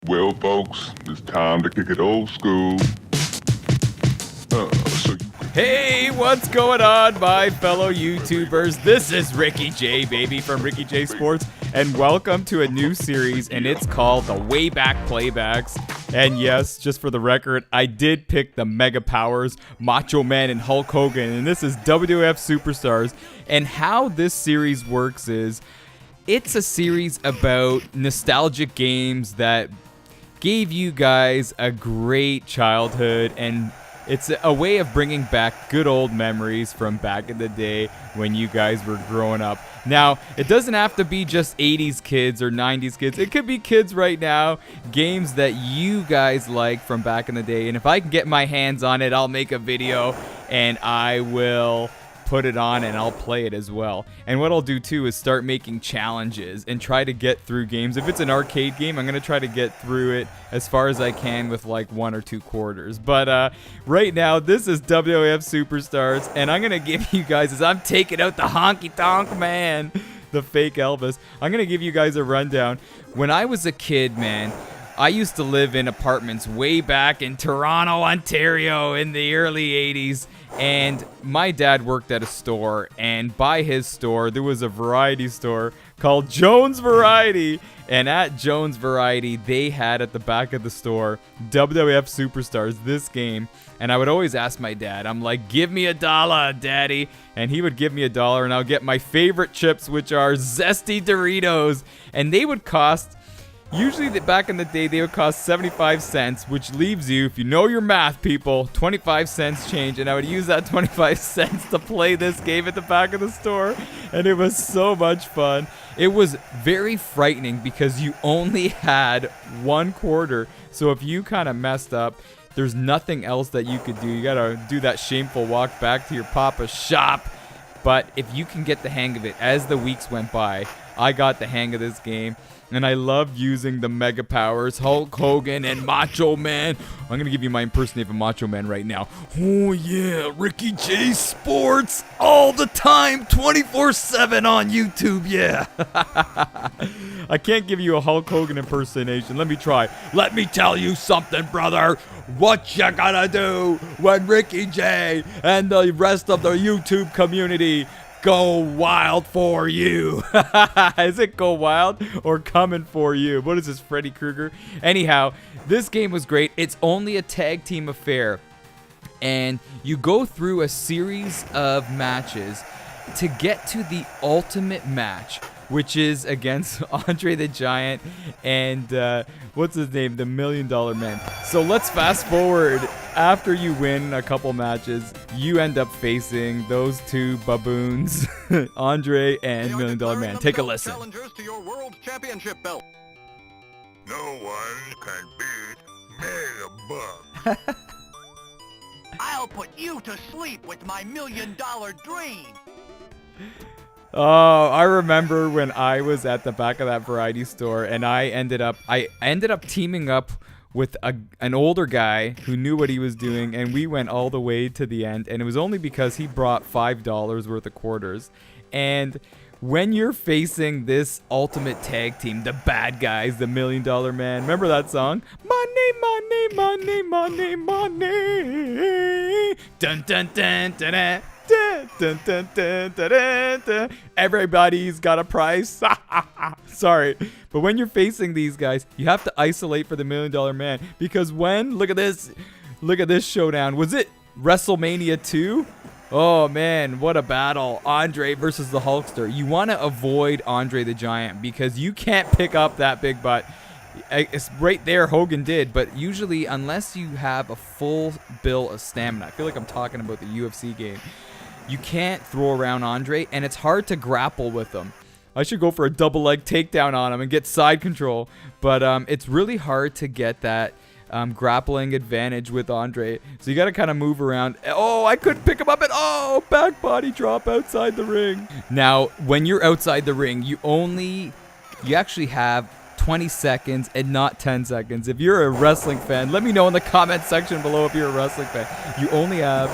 Well, folks, it's time to kick it old school. So you Hey, what's going on, my fellow YouTubers? This is Ricky J, baby, from Ricky J Sports, and welcome to a new series, and it's called the Wayback Playbacks. And yes, just for the record, I did pick the Mega Powers, Macho Man and Hulk Hogan, and this is WWF Superstars. And how this series works is, it's a series about nostalgic games that gave you guys a great childhood, and it's a way of bringing back good old memories from back in the day when you guys were growing up. Now, it doesn't have to be just 80s kids or 90s kids. It could be kids right now, games that you guys like from back in the day. And if I can get my hands on it, I'll make a video and I will put it on and I'll play it as well. And what I'll do too is start making challenges and try to get through games. If it's an arcade game, I'm going to try to get through it as far as I can with like 1 or 2 quarters. But right now, this is WWF Superstars, and I'm going to give you guys, as I'm taking out the honky tonk man, the fake Elvis, I'm going to give you guys a rundown. When I was a kid, man, I used to live in apartments way back in Toronto, Ontario in the early 80s. And my dad worked at a store, and by his store, there was a variety store called Jones Variety. And at Jones Variety, they had at the back of the store WWF Superstars, this game. And I would always ask my dad, I'm like, give me $1, Daddy. And he would give me $1, and I'll get my favorite chips, which are Zesty Doritos. And they would cost... Usually, back in the day, they would cost 75 cents, which leaves you, if you know your math, people, 25 cents change. And I would use that 25 cents to play this game at the back of the store. And it was so much fun. It was very frightening because you only had 1 quarter. So if you kind of messed up, there's nothing else that you could do. You got to do that shameful walk back to your papa's shop. But if you can get the hang of it, as the weeks went by, I got the hang of this game. And I love using the Mega Powers, Hulk Hogan and Macho Man. I'm going to give you my impersonation of Macho Man right now. Oh yeah, Ricky J Sports, all the time, 24/7 on YouTube, yeah. I can't give you a Hulk Hogan impersonation. Let me try. Let me tell you something, brother. What you gonna do when Ricky J and the rest of the YouTube community go wild for you? Is it go wild or coming for you? What is this, Freddy Krueger? Anyhow, this game was great. It's only a tag team affair, and you go through a series of matches to get to the ultimate match, which is against Andre the Giant and what's his name, the $1 Million Man. So let's fast forward. After you win a couple matches, you end up facing those 2 baboons, Andre and $1 Million Man. Take a listen. Challengers to your world championship belt. no one can beat Mega Buck. I'll put you to sleep with my $1 million dream. Oh, I remember when I was at the back of that variety store, and I ended up teaming up with an older guy who knew what he was doing, and we went all the way to the end, and it was only because he brought $5 worth of quarters. And when you're facing this ultimate tag team, the bad guys, the $1 Million Man, remember that song? Money, money, money, money, money. Dun dun dun dun dun. Dun, dun, dun, dun, dun, dun, dun. Everybody's got a price. Sorry. But when you're facing these guys, you have to isolate for the $1 Million Man. Because look at this showdown. Was it WrestleMania 2? Oh man, what a battle. Andre versus the Hulkster. You want to avoid Andre the Giant because you can't pick up that big butt. It's right there, Hogan did, but usually unless you have a full bill of stamina, I feel like I'm talking about the UFC game, you can't throw around Andre, and it's hard to grapple with him. I should go for a double leg takedown on him and get side control, but it's really hard to get that grappling advantage with Andre, so you got to kind of move around. Oh, I couldn't pick him up at all. Back body drop outside the ring. Now, when you're outside the ring, you actually have 20 seconds and not 10 seconds. If you're a wrestling fan, let me know in the comment section below if you're a wrestling fan. You only have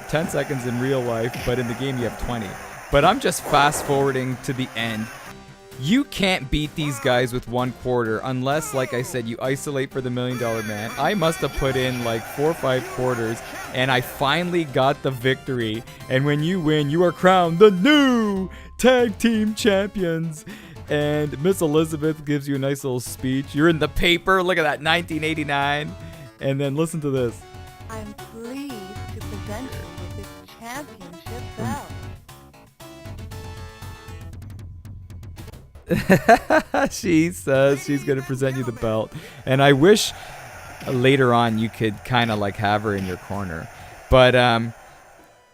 10 seconds in real life, but in the game you have 20. But I'm just fast forwarding to the end. You can't beat these guys with 1 quarter unless, like I said, you isolate for the $1 Million Man. I must have put in like 4 or 5 quarters, and I finally got the victory. And when you win, you are crowned the new tag team champions. And Miss Elizabeth gives you a nice little speech. You're in the paper. Look at that, 1989. And then listen to this. I'm pleased to present you with this championship belt. She says she's going to present you the belt. And I wish later on you could kind of like have her in your corner. But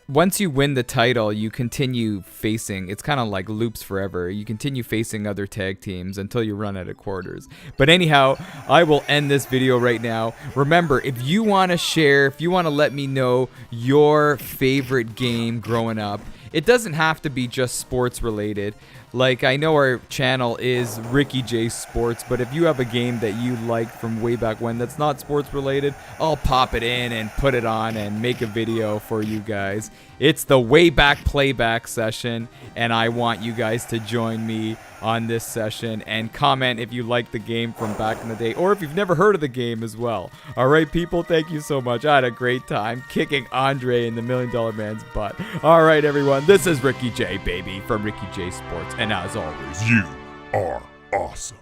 once you win the title, you continue facing, it's kind of like loops forever. You continue facing other tag teams until you run out of quarters. But anyhow, I will end this video right now. Remember, if you want to share, if you want to let me know your favorite game growing up, it doesn't have to be just sports related. Like, I know our channel is Ricky J Sports, but if you have a game that you liked from way back when that's not sports related, I'll pop it in and put it on and make a video for you guys. It's the way back playback session, and I want you guys to join me on this session and comment if you like the game from back in the day, or if you've never heard of the game as well. All right, people, thank you so much. I had a great time kicking Andre in the $1 Million Man's butt. All right, everyone, this is Ricky J, baby, from Ricky J Sports, and as always, You are awesome.